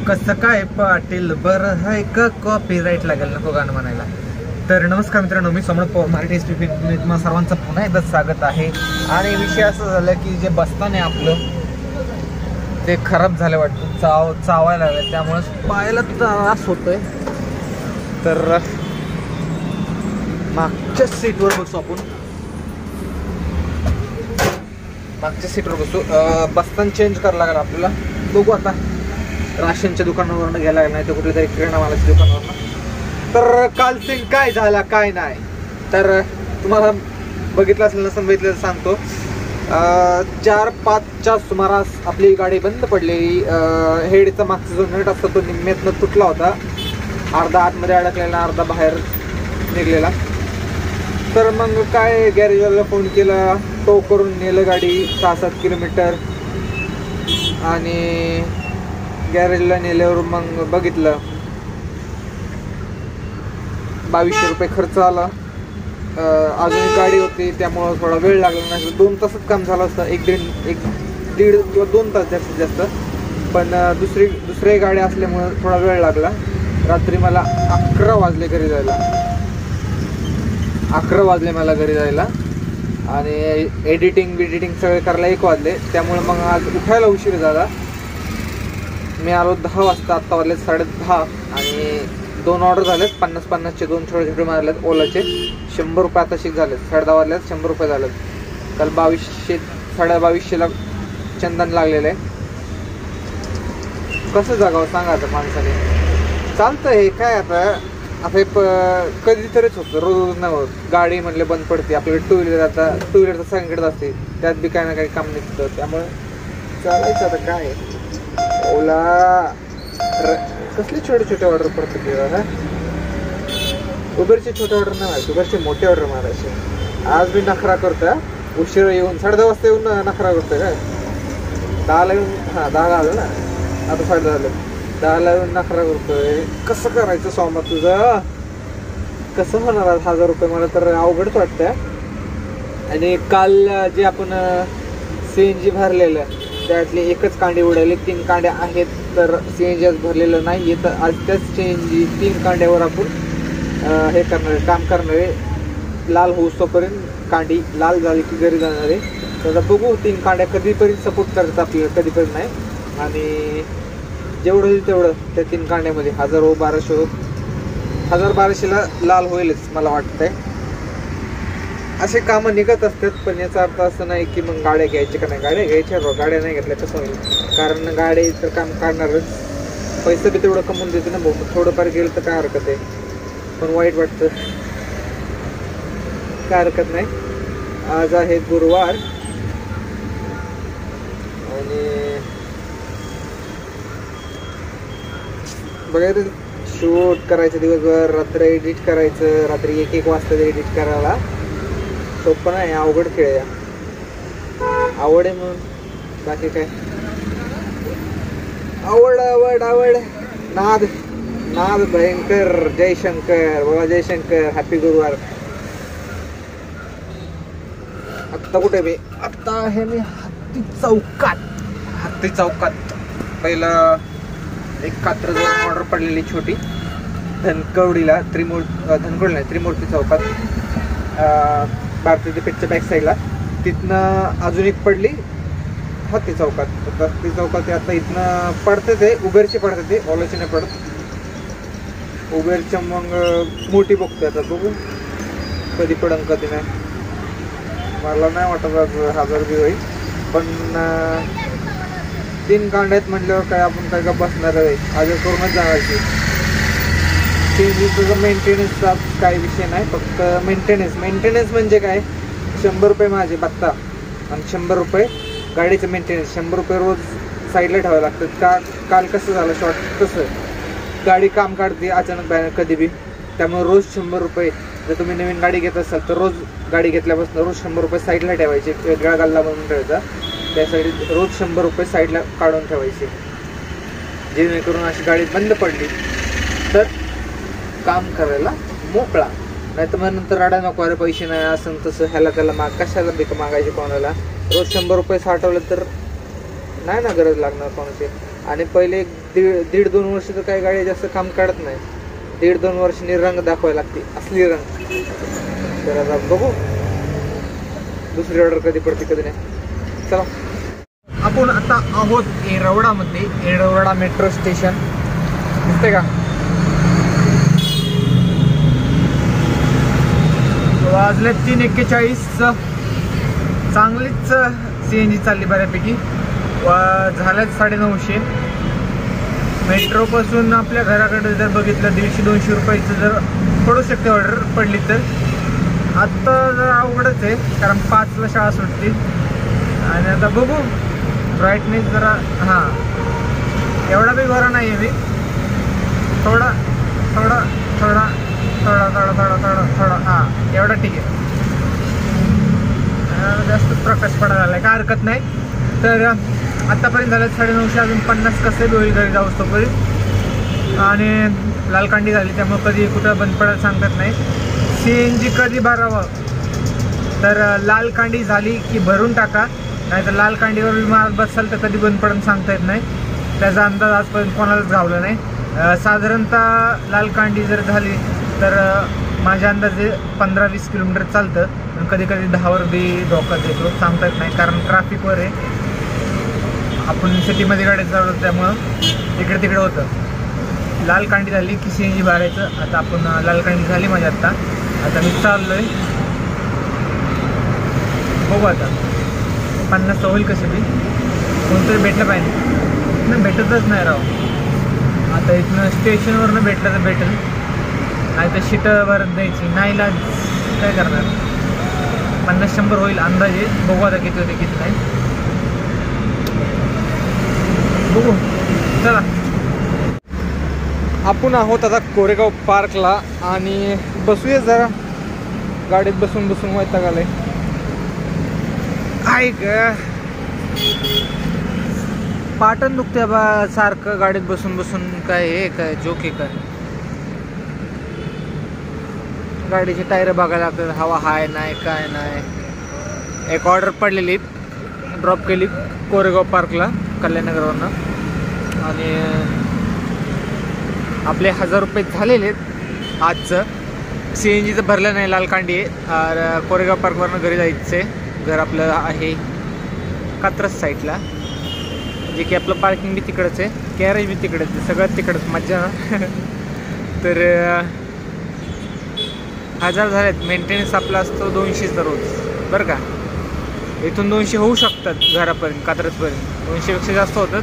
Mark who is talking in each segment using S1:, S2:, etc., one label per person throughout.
S1: कसं काय पाटील बरं आहे का कॉपीराईट लागेल नको गाणं म्हणायला. तर नमस्कार मित्रांनो, मी समोर पवार मराठी STP तुम्हा सर्वांचं पुन्हा एकदा स्वागत आहे. आणि विषय असं झालं की जे बसताना आपलं ते खराब झालं वाटतं, चावायला लागलं, त्यामुळे पायाला त्रास होतोय. तर मागच्या सीटवर बसू आपण, मागच्या सीटवर बसू. बसताना चेंज करावं लागेल आपल्याला. बघू आता, राशनच्या दुकानावरनं घ्यायला लागेल, नाही तर कुठेतरी किराणा मालाच्या दुकानावरनं. तर काल सीन काय झाला काय नाही तर तुम्हाला बघितलं असेल, नसेल बघितलं सांगतो. 4-5च्या सुमारास आपली गाडी बंद पडलेली. हेडचा मागचा जो नट असतो तो निम्म्यातनं तुटला होता, अर्धा आतमध्ये अडकलेला, अर्धा बाहेर निघलेला. तर मग काय, गॅरेजवाल्याला फोन केला, टो करून नेलं गाडी 6-7 किलोमीटर. आणि गॅरेजला नेल्यावर मग बघितलं 2200 रुपये खर्च आला. अजून गाडी होती त्यामुळं थोडा वेळ लागला, नाही 2 तासात काम झालं असतं, 1-1.5 किंवा 2 तास जास्तीत जास्त. पण दुसरी गाडी असल्यामुळं थोडा वेळ लागला. रात्री मला 11 वाजले घरी जायला, 11 वाजले मला घरी जायला. आणि एडिटिंग सगळे करायला 1 वाजले. त्यामुळे मग आज उठायला उशीर झाला. मी आलो 10 वाजता, आत्ता वाजले 10:30. आणि 2 ऑर्डर झालेत, 50-50चे 2 छोटे मारलेत ओलाचे. 100 रुपये आता शिक झालेत. 10:30 वाजल्यात 100 रुपये झालेत. काल 2200-2250ला चंदन लागलेलं आहे. कसं जगावं सांगा आता माणसाने. चालतं हे काय आता कधीतरीच होतं, रोज नाही होत. गाडी म्हणले बंद पडते आपल्याकडे. टू व्हीलरचं संकट असते, त्यात बी काही ना काही काम निघतं. त्यामुळे चालायचं आता काय. ओला कसले छोटे ऑर्डर पडते किंवा उबरचे छोटे ऑर्डर नाही मारायचे, उबरचे मोठे ऑर्डर मारायचे. आज मी नखरा करतोय, उशीर येऊन 10:30 वाजता येऊन नखरा करतोय काय. 10ला येऊन, 10ला आलं ना, आता 10:30 झालं. 10ला येऊन नखरा करतोय. कसं करायचं सोमा तुझं, कसं होणार 1000 रुपये. मला तर अवघडच वाटतंय. आणि काल जे आपण CNG भरलेलं त्यातली 1च कांडी उडाली, 3 कांड्या आहेत. तर CNG आज भरलेलं नाही आहे, तर आज त्याच CNG 3 कांड्यावर आपण हे करणारे, काम करणारे. लाल होऊस्तोपर्यंत कांडी लाल झाली की घरी जाणारे. तर बघू 3 कांड्या कधीपर्यंत सपोर्ट करतात आपल्याला, कधीपर्यंत नाही. आणि जेवढं होईल तेवढं त्या 3 कांड्यामध्ये 1000 हो 1200 हो, 1000-1200ला लाल होईलच मला वाटतंय. असे कामं निघत असतात. पण याचा अर्थ असं नाही की मग गाड्या घ्यायच्या का नाही. गाड्या घ्यायच्या, गाड्या नाही घेतल्या कसं होईल. कारण गाडी तर काम काढणारच, पैसे बी तेवढं कमवून देते ना भाऊ. थोडंफार गेलं तर काय हरकत आहे. पण वाईट वाटतं, काय हरकत नाही. आज आहे गुरुवार आणि बघायचं, शूट करायचं दिवसभर, रात्री एडिट करायचं. रात्री 1-1 वाजता एडिट करायला सोपं नाही, अवघड खेळ आहे. आवड आहे म्हणून, बाकी काय. आवड नाद भयंकर. जयशंकर बाबा, जयशंकर. हॅपी गुरुवार. आत्ता कुठे मी, आत्ता आहे मी हत्ती चौकात. पहिलं एक कात्र जाऊन ऑर्डर पडलेली छोटी धनकवडीला, त्रिमूर्ती चौकात, भारतीय पेठच्या बॅक साईडला. तिथनं अजून एक पडली हत्ती चौकात. हत्ती चौकात आता इथनं पडते ते उबेरचे, पडते ते ओलाचे नाही पडत. उबेरच्या मग मोठी बघतोय आता, बघू कधी पडन कधी नाही. मला नाही वाटत आज 1000 बी होईल. पण 3 कांड्यात म्हटल्यावर काय आपण काय का बसणार आहे, आज करूनच जाणारची. CNGचा मेंटेनन्सचा काही विषय नाही, फक्त मेंटेनन्स म्हणजे काय, 100 रुपये माझे बत्ता आणि 100 रुपये गाडीचं मेंटेनन्स. 100 रुपये रोज साईडला ठेवावं लागतं. काल कसं झालं शॉर्ट, तसं गाडी काम काढते अचानक बाहेर कधी बी. त्यामुळे रोज 100 रुपये. जर तुम्ही नवीन गाडी घेत असाल तर रोज गाडी घेतल्यापासून रोज 100 रुपये साईडला ठेवायचे, वेगळा गल्ला बनवून ठेवायचा. त्यासाठी रोज 100 रुपये साईडला काढून ठेवायचे, जेणेकरून अशी गाडी बंद पडली तर काम करायला मोकळा. नाही तर मग नंतर राडा नको, अरे पैसे नाही असं तसं, ह्याला त्याला कशाला बिक मागायचे कोणाला. रोज 100 रुपये साठवलं तर नाही ना गरज लागणार कोणाची. आणि पहिले दीड-2 वर्ष तर काही गाडी जास्त काम काढत नाही. 1.5-2 वर्षांनी रंग दाखवायला लागते, असली रंग. तर आता बघू दुसरी ऑर्डर कधी पडते कधी नाही. चला आपण आता आहोत येरवडामध्ये. येरवडा मेट्रो स्टेशन दिसते का? वाजले 3:41. चांगलीच CNG चालली बऱ्यापैकी. व झाल्यात 9:30. मेट्रोपासून आपल्या घराकडे जर बघितलं 150-200 रुपयाचं जर पडू शकते ऑर्डर पडली तर. आत्ता जर अवघडच आहे कारण 5ला शाळा सुटते. आणि आता बघू ब्राईटनेस जरा हां एवढा बी बरा नाही आहे मी. थोडा थोडा थोडा थोडा थोडा थोडा थोडा थोडा हां एवढा ठीक आहे. जास्त प्रकाश पडायला आला आहे काय हरकत नाही. तर आत्तापर्यंत झालं 9:30. अजून 50 कसं बी होईल घरी जाऊस तोपर्यंत. आणि लालकांडी झाली त्यामुळे कधी कुठं बंद पडायला सांगत नाही. CNG कधी भरावं तर लालकांडी झाली की भरून टाका, नाही तर लालकांडीवर विमानात बसाल तर कधी बंद पडून सांगता येत नाही. त्याचा अंदाज आजपर्यंत कोणालाच गावला नाही. साधारणतः लालकांडी जर झाली तर माझ्या अंदाजे 15-20 किलोमीटर चालतं. पण कधी कधी 10वर बी धोका देतो, सांगता येत नाही कारण ट्रॅफिकवर आहे. आपण सिटीमध्ये गाडी चालवतो त्यामुळं इकडे तिकडे होतं. लालकांडी झाली की CNG भरायचं. आता आपण लालकांडी झाली माझी आता मी चाललो आहे. बघू आता 50 होईल कसे बी. कोणतरी भेटलं पाहिजे ना, भेटतच नाही राव. आता इथनं स्टेशनवरनं भेटलं तर भेटेल, नाही तर शीटं भरत द्यायची नाही. लाज काय करणार. 50-100 होईल अंदाजे. बघू आता किती होते किती नाही. बघू चला. आपण आहोत आता कोरेगाव पार्कला आणि बसूया जरा. गाडीत बसून बसून वैताग आलाय. काय ग पाटण दुखते बा सारखं गाडीत बसून बसून. काय हे काय जोक आहे काय? गाडीचे टायर बघायला लागतात, हवा हाय नाही काय नाही. एक ऑर्डर पडलेली ड्रॉप केली कोरेगाव पार्कला कल्याणनगरवरनं. आणि आपले 1000 रुपये झालेले आहेत आजचं. CNGचं भरलं नाही. लालकांडी आहे. कोरेगाव पार्कवरनं घरी जायचं आहे. घर आपलं आहे कात्रज साईडला, जे की आपलं पार्किंग बी तिकडंच आहे, गॅरेज बी तिकडंच आहे, सगळं तिकडंच. मज्जा ना. तर 1000 झालेत. मेंटेनन्स आपला असतो 200चा रोज बरं का. इथून 200 होऊ शकतात घरापर्यंत कात्रजपर्यंत. 200पेक्षा जास्त होतात.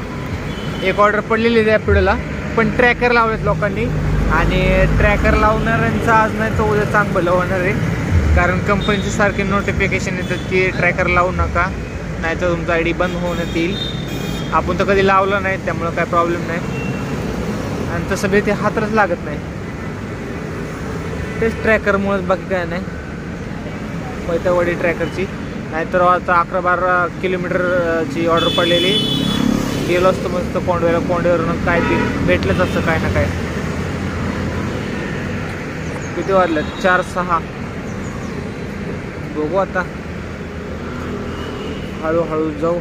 S1: एक ऑर्डर पडलेली आहे पुढेला, पण ट्रॅकर लावलेत लोकांनी. आणि ट्रॅकर लावणाऱ्यांचं आज नाही तर उद्या चांग भलं होणार आहे. कारण कंपनीचे सारखे नोटिफिकेशन येतात की ट्रॅकर लावू नका, नाही तर तुमचा ID बंद होण्यात येईल. आपण तर कधी लावलं नाही त्यामुळं काय प्रॉब्लेम नाही. आणि तसं बी ते हातच लागत नाही. तेच ट्रॅकरमुळेच बाकी काय नाही. पैतावडी ट्रॅकरची. नाहीतर आता 11-12 किलोमीटरची ऑर्डर पडलेली. गेलो असतो मस्त कोंडव्यावरून काय ते भेटलंच असतं काय ना काय. किती वाजलं? 4-6. बघू आता हळूहळू जाऊ.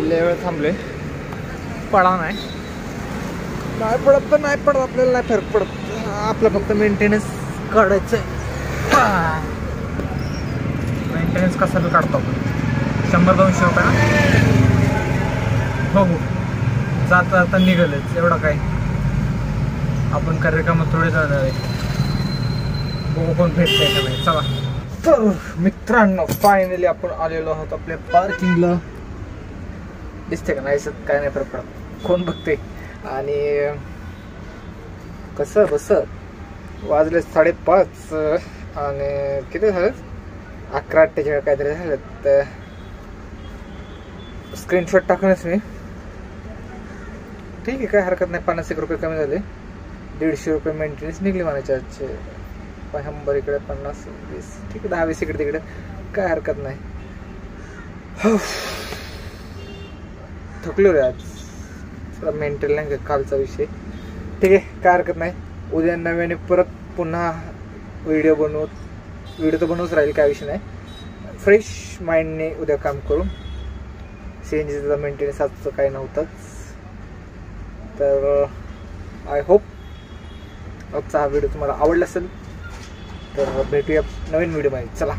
S1: लय वेळ थांबलोय. पडा नाही काय पडत तर नाही पडत, आपल्याला नाही फरक पडत. आपलं फक्त मेंटेनन्स काढायचं आहे. मेंटेनन्स कसा बी काढतो आपण. 100-200 रुपये ना. बघू जाता जाता निघालच. एवढा काय आपण कार्यक्रमात थोडे जाणार आहे. बघू कोण भेटतंय का नाही. चला. तर मित्रांनो फायनली आपण आलेलो आहोत आपल्या पार्किंगला. दिसते का नाही? काय नाही फरक पडत. कोण बघते. आणि कसं बस वाजले 5:30 आणि किती झालं 11:48 काहीतरी झालं. तर स्क्रीनशॉट टाकूनच मी. ठीक आहे काय हरकत नाही. 50 रुपये कमी झाले. 150 रुपये मेंटेनन्स निघले म्हणायचे आजचे. 100 इकडे 50-20 ठीक आहे. 10-20 इकडे तिकडे काय हरकत नाही. थकलो रे आज. मेंटल नाही कालचा विषय. ठीक आहे काय हरकत नाही. उद्या नव्याने परत पुन्हा व्हिडिओ तर बनवूच राहील काय विषय नाही. फ्रेश माइंडने उद्या काम करू. CNGचा मेंटेनन्स आजचं काही नव्हतंच. तर आय होप आजचा हा व्हिडिओ तुम्हाला आवडला असेल. तर भेटूया नवीन व्हिडिओमध्ये. चला.